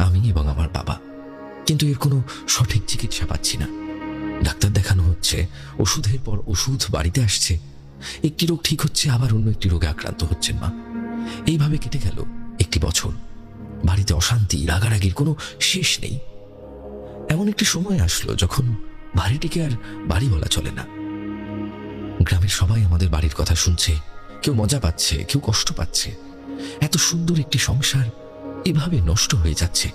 আমি এবং আমার বাবা, কিন্তু এর কোনো সঠিক চিকিৎসা পাচ্ছি না। ডাক্তার দেখানো হচ্ছে, ওষুধের পর ওষুধ বাড়িতে আসছে, একটি রোগ ঠিক হচ্ছে, আবার অন্য একটি রোগে আক্রান্ত হচ্ছেন মা। এইভাবে কেটে গেল একটি বছর। বাড়িতে অশান্তি, রাগারাগির কোনো শেষ নেই। এমন একটি সময় আসলো যখন বাড়িটিকে আর বাড়ি বলা চলে না। গ্রামের সবাই আমাদের বাড়ির কথা শুনছে, কেউ মজা পাচ্ছে, কেউ কষ্ট পাচ্ছে। এত সুন্দর একটি সংসার এভাবে নষ্ট হয়ে যাচ্ছে।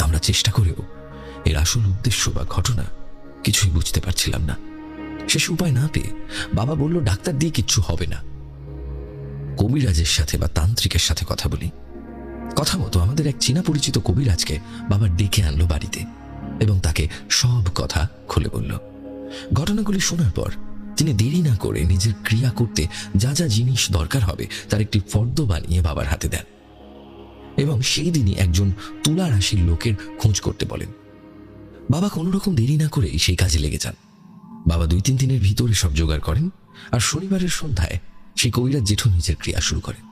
আমরা চেষ্টা করেও এর আসল উদ্দেশ্য বা ঘটনা কিছুই বুঝতে পারছিলাম না। শেষ উপায় না পেয়ে বাবা বলল ডাক্তার দিয়ে কিচ্ছু হবে না, কবিরাজের সাথে বা তান্ত্রিকের সাথে কথা বলি। কথা মতো আমাদের এক চীনা পরিচিত কবিরাজকে বাবা ডেকে আনলো বাড়িতে এবং তাকে সব কথা খুলে বলল। ঘটনাগুলি শোনার পর তিনি দেরি না করে নিজের ক্রিয়া করতে যা যা জিনিস দরকার হবে তার একটি ফর্দ বানিয়ে বাবার হাতে দেন, এবং সেই দিনই একজন তুলা রাশির লোকের খোঁজ করতে বলেন। বাবা কোনো রকম দেরি না করেই সেই কাজে লেগে যান। বাবা 2-3 দিনের ভিতরে সব জোগাড় করেন, আর শনিবারের সন্ধ্যায় সেই কবিরাজ জেঠু নিজের ক্রিয়া শুরু করেন।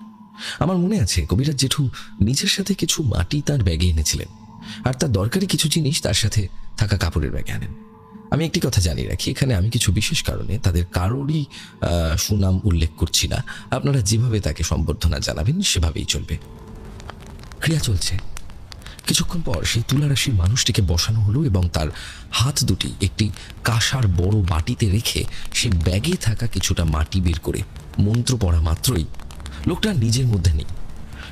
আমার মনে আছে কবিরাজ জেঠু নিজের সাথে কিছু মাটি তার ব্যাগে এনেছিলেন, আর তার দরকারি কিছু জিনিস তার সাথে থাকা কাপড়ের ব্যাগে আনেন। আমি একটি কথা জানিয়ে রাখি, এখানে আমি কিছু বিশেষ কারণে তাদের কারোরই সুনাম উল্লেখ করছি না। আপনারা যেভাবে তাকে সম্বর্ধনা জানাবেন সেভাবেই চলবে। ক্রিয়া চলছে। কিছুক্ষণ পর সেই তুলা রাশির মানুষটিকে বসানো হলো এবং তার হাত দুটি একটি কাঁসার বড় বাটিতে রেখে সে ব্যাগে থাকা কিছুটা মাটি বের করে মন্ত্র পড়া মাত্রই লোকটা নিজের মধ্যে নেই।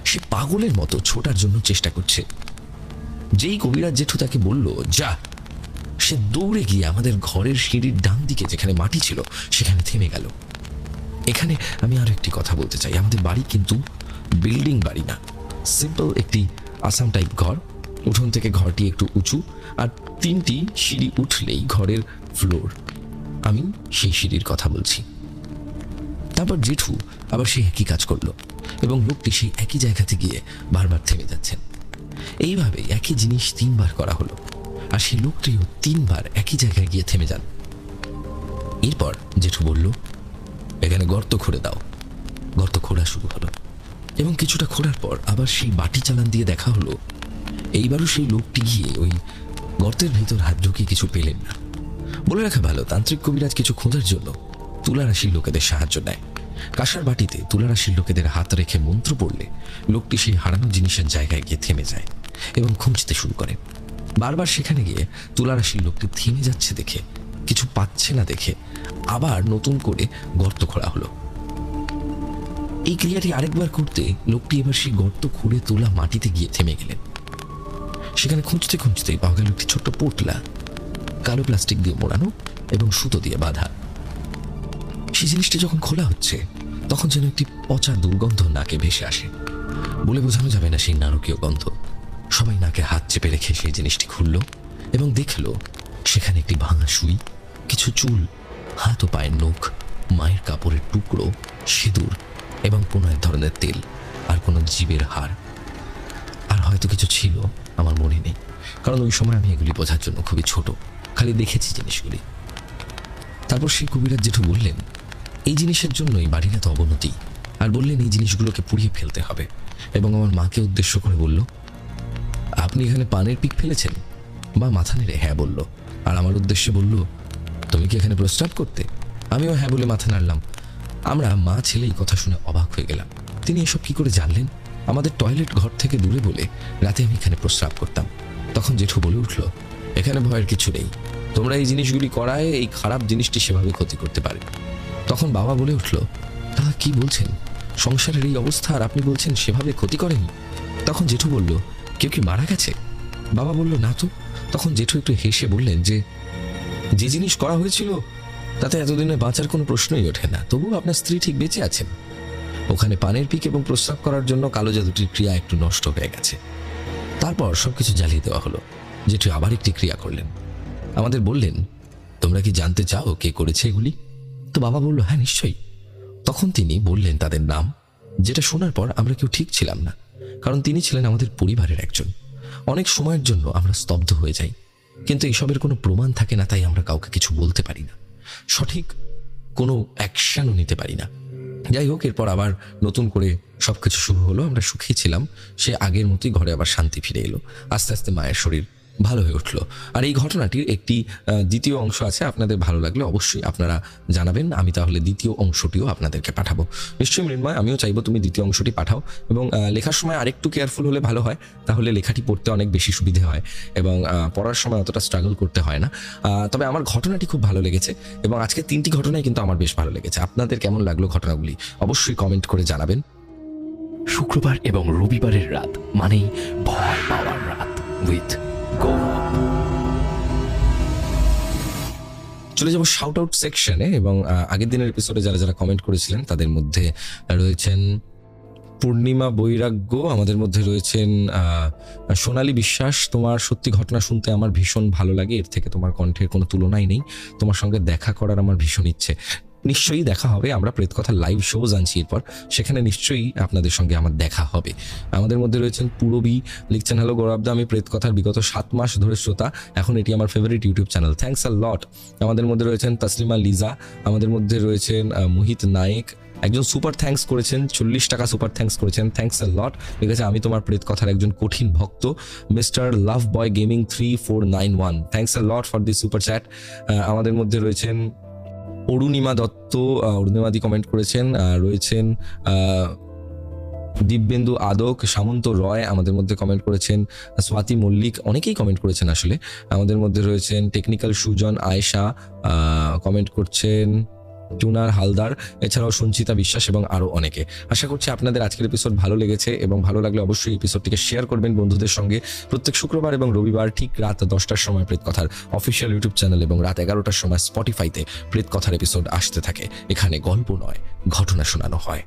সে পাগলের মতো ছোটার জন্য চেষ্টা করছে। যেই কবিরাজ জেঠু তাকে বলল যা, সে দৌড়ে গিয়ে আমাদের ঘরের সিঁড়ির ডান দিকে যেখানে মাটি ছিল সেখানে থেমে গেল। এখানে আমি আরো একটি কথা বলতে চাই। আমাদের বাড়ি কিন্তু বিল্ডিং বাড়ি না, সিম্পল একটি আসাম টাইপ ঘর। উঠোন থেকে ঘরটি একটু উঁচু, আর 3টি সিঁড়ি উঠলেই ঘরের ফ্লোর। আমি সেই সিঁড়ির কথা বলছি। তারপর জেঠু আবার সেই একই কাজ করলো এবং লোকটি সেই একই জায়গাতে গিয়ে বারবার থেমে যাচ্ছেন। এইভাবে একই জিনিস 3 বার করা হলো, আর সেই লোকটিও 3 বার একই জায়গায় গিয়ে থেমে যান। এরপর জেঠু বলল এখানে গর্ত খুঁড়ে দাও। গর্ত খোঁড়া শুরু হলো, এবং কিছুটা খোঁড়ার পর আবার সেই বাটি চালান দিয়ে দেখা হলো। এইবারও সেই লোকটি গিয়ে ওই গর্তের ভিতর হাত ঢুকিয়ে কিছু পেলেন না। বলে রাখা ভালো, তান্ত্রিক কবিরাজ কিছু খোঁজার জন্য তুলা রাশির লোকেদের সাহায্য নেয়। কাঁসার বাটিতে তুলা রাশির লোকেদের হাত রেখে মন্ত্র পড়লে লোকটি সেই হারানো জিনিসের জায়গায় গিয়ে থেমে যায় এবং খুঁজতে শুরু করে। বারবার সেখানে গিয়ে তুলা রাশির লোকটি থেমে যাচ্ছে দেখে, কিছু পাচ্ছে না দেখে আবার নতুন করে গর্ত খোঁড়া হলো। এই ক্রিয়াটি আরেকবার করতে লোকটি এবার সেই গর্ত খুঁড়ে তোলা মাটিতে গিয়ে থেমে গেলেন। সেখানে খুঁজতে খুঁজতেই পাওয়া গেল একটি ছোট্ট পোটলা, কালো প্লাস্টিক দিয়ে মোড়ানো এবং সুতো দিয়ে বাঁধা। সেই জিনিসটি যখন খোলা হচ্ছে তখন যেন একটি পচা দুর্গন্ধ নাকে ভেসে আসে। বলে বোঝানো যাবে না সেই নারকীয় গন্ধ। সবাই নাকে হাত চেপে রেখে সেই জিনিসটি খুলল এবং দেখল সেখানে একটি ভাঙা সুই, কিছু চুল, হাত ও পায়ের নখ, মায়ের কাপড়ের টুকরো, সিঁদুর এবং কোনো এক ধরনের তেল, আর কোনো জীবের হাড়। আর হয়তো কিছু ছিল, আমার মনে নেই, কারণ ওই সময় আমি এগুলি বোঝার জন্য খুবই ছোট, খালি দেখেছি জিনিসগুলি। তারপর সেই কবিরাজ জেঠু বললেন, এই জিনিসের জন্যই বাড়ির এত অবনতি, আর বললেন এই জিনিসগুলোকে পুড়িয়ে ফেলতে হবে। এবং আমার মাকে উদ্দেশ্য করে বলল, আপনি এখানে পানের পিক ফেলেছেন? মা মাথা নেড়ে হ্যাঁ বলল, আর আমার উদ্দেশ্যে বলল, তুমি কি এখানে প্রস্রাব করতে? আমিও হ্যাঁ বলে মাথা নাড়লাম। আমরা মা ছেলে এই কথা শুনে অবাক হয়ে গেলাম। তিনি এসব কি করে জানলেন? আমাদের টয়লেট ঘর থেকে দূরে বলে রাতে আমি এখানে প্রস্রাব করতাম। তখন জেঠু বলে উঠল, এখানে ভয়ের কিছু নেই, তোমরা এই জিনিসগুলি করায় এই খারাপ জিনিসটি সেভাবে ক্ষতি করতে পারে। তখন বাবা বলে উঠল, দাদা কি বলছেন? সংসারের এই অবস্থা আর আপনি বলছেন সেভাবে ক্ষতি করেনি? তখন জেঠু বলল, কেউ কি মারা গেছে? বাবা বলল, না তো। তখন জেঠু একটু হেসে বললেন যে জিনিস করা হয়েছিল তাতে এতদিনে বাঁচার কোনো প্রশ্নই ওঠে না, তবুও আপনার স্ত্রী ঠিক বেঁচে আছেন। ওখানে পানের পিক এবং প্রস্রাব করার জন্য কালো জাদুটির ক্রিয়া একটু নষ্ট হয়ে গেছে। তারপর সবকিছু জ্বালিয়ে দেওয়া হলো। জেঠু আবার একটি ক্রিয়া করলেন, আমাদের বললেন, তোমরা কি জানতে চাও কে করেছে এগুলি? তো বাবা বলল, হ্যাঁ নিশ্চয়ই। তখন তিনি বললেন তাদের নাম, যেটা শোনার পর আমরা কেউ ঠিক ছিলাম না, কারণ তিনি ছিলেন আমাদের পরিবারের একজন। অনেক সময়ের জন্য আমরা স্তব্ধ হয়ে যাই, কিন্তু এসবের কোনো প্রমাণ থাকে না, তাই আমরা কাউকে কিছু বলতে পারি না, সঠিক কোনো অ্যাকশনও নিতে পারি না। যাই হোক, এরপর আবার নতুন করে সবকিছু শুরু হলো। আমরা সুখী ছিলাম, সে আগের মতোই ঘরে আবার শান্তি ফিরে এলো। আস্তে আস্তে মায়ের শরীর ভালো হয়ে উঠলো। আর এই ঘটনাটির একটি দ্বিতীয় অংশ আছে, আপনাদের ভালো লাগলে অবশ্যই আপনারা জানাবেন। আমি তাহলে দ্বিতীয় অংশটিও আপনাদেরকে পাঠাবো। নিশ্চয়ই মৃন্ময়, আমিও চাইবো তুমি দ্বিতীয় অংশটি পাঠাও, এবং লেখার সময় আরেকটু কেয়ারফুল হলে ভালো হয়, তাহলে লেখাটি পড়তে অনেক বেশি সুবিধে হয় এবং পড়ার সময় অতটা স্ট্রাগল করতে হয় না। তবে আমার ঘটনাটি খুব ভালো লেগেছে, এবং আজকে 3টি ঘটনাই কিন্তু আমার বেশ ভালো লেগেছে। আপনাদের কেমন লাগলো ঘটনাগুলি অবশ্যই কমেন্ট করে জানাবেন। শুক্রবার এবং রবিবারের রাত মানেই ভয় পাওয়ার রাত উইথ গৌরব। চলে যাবো শাউট আউট সেকশনে, এবং আগের দিনের এপিসোডে যারা যারা কমেন্ট করেছিলেন তাদের মধ্যে রয়েছেন পূর্ণিমা বৈরাগ্য, আমাদের মধ্যে রয়েছেন সোনালী বিশ্বাস, তোমার সত্যি ঘটনা শুনতে আমার ভীষণ ভালো লাগে, এর থেকে তোমার কণ্ঠের কোনো তুলনাই নেই, তোমার সঙ্গে দেখা করার আমার ভীষণ ইচ্ছে। নিশ্চয়ই দেখা হবে, আমরা প্রেতকথা লাইভ শো জানছি এরপর, সেখানে নিশ্চয়ই আপনাদের সঙ্গে আমার দেখা হবে। আমাদের মধ্যে রয়েছেন পুরবী, লিখছেন, হ্যালো গৌরবদা, আমি প্রেতকথার বিগত 7 মাস ধরে শ্রোতা, এখন এটি আমার favourite YouTube channel, thanks a lot. আমাদের মধ্যে রয়েছেন তসলিমা লিজা, আমাদের মধ্যে রয়েছেন মোহিত নায়েক, একজন সুপার থ্যাঙ্কস করেছেন, 40 টাকা সুপার থ্যাঙ্কস করেছেন, থ্যাঙ্কস আ লট। লিখেছে, আমি তোমার প্রেতকথার একজন কঠিন ভক্ত, mister love boy gaming 3491, thanks a lot for the super chat. আমাদের মধ্যে রয়েছেন অরুণিমা দত্ত, অরুণিমাদি কমেন্ট করেছেন, রয়েছেন দিব্যেন্দু আদক, সামন্ত রয় আমাদের মধ্যে কমেন্ট করেছেন, স্বাতি মল্লিক, অনেকেই কমেন্ট করেছেন আসলে। আমাদের মধ্যে রয়েছেন টেকনিক্যাল সুজন, আয়েশা কমেন্ট করছেন, টুনার হালদার, এছাড়াও সঞ্চিতা বিশ্বাস এবং আরও অনেকে। আশা করছি আপনাদের আজকের এপিসোড ভালো লেগেছে, এবং ভালো লাগলে অবশ্যই এপিসোডটিকে শেয়ার করবেন বন্ধুদের সঙ্গে। প্রত্যেক শুক্রবার এবং রবিবার ঠিক রাত 10টার সময় প্রেতকথার অফিসিয়াল ইউটিউব চ্যানেল এবং রাত 11টার সময় স্পটিফাইতে প্রেতকথার এপিসোড আসতে থাকে। এখানে গল্প নয়, ঘটনা শোনানো হয়।